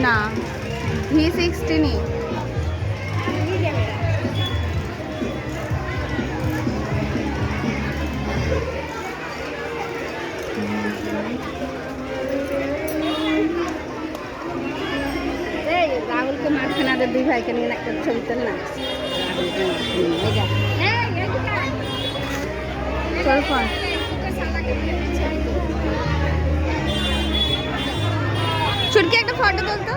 না V60 রাহুলকে মাঝখানে আদের দুই ভাইকে নিয়ে একটা ছবি তোল না ছুটকি একটা ফটো তুলতো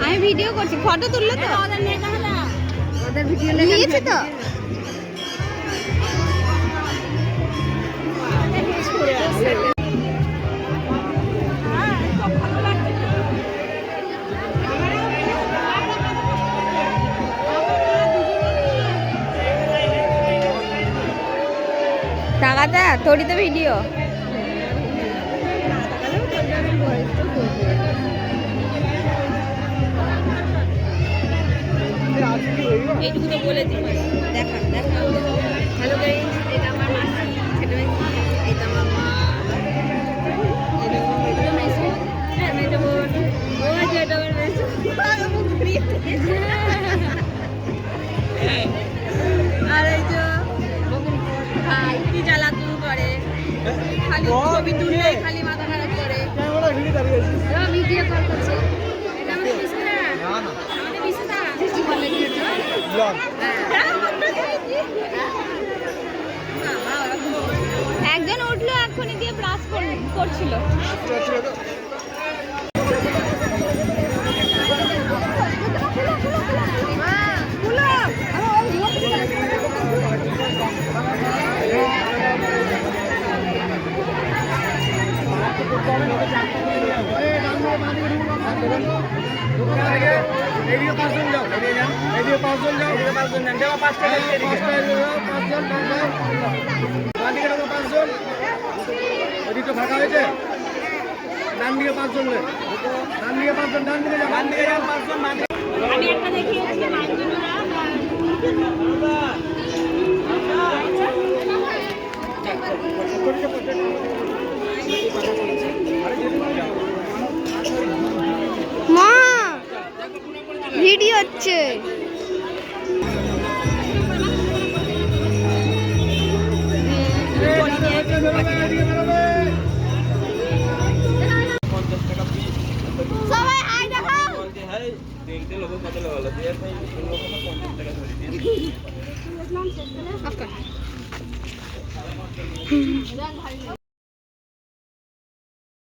আমি ভিডিও করছি ফটো তুললো তো ওদের ভিডিও নিয়েছি তো টাকাটা তোরই তো ভিডিও এইটুকু তো বলে দিই দেখা দেখা হ্যালো গাইস এটা আমার মাসি এটা আমার মা এটা মেসো হ্যাঁ মেজো বোন ও আছে এটা আমার মেসো আর এই যে ভাই কি জ্বালাতন করে খালি ছবি তুললে খালি মাথা খারাপ করে ভিডিও কল করছে এটা আমার মিস না আমাদের মিস না সৃষ্টি করলে কি ব্লগ একজন উঠলো এখনই দিয়ে ব্রাশ করছিল এদিকে 5 জন যাও এদিকে 5 জন যাও এদিকে 5 জন যাও দেওয়া 5 টাকা দিয়ে 5 জন বাদিকে দাও 5 জন এদিকে ফাঁকা হয়েছে ডান দিকে 5 জন ডান দিকে 5 জন ডান দিকে যাও 5 জন আমি একটা দেখিয়েছি মানজুরা মা ভিডিও হচ্ছে সবাই হাই দেখাও তিনটে লোক কত লাগালো দিয়ে 50 টাকা ধরে দিয়ে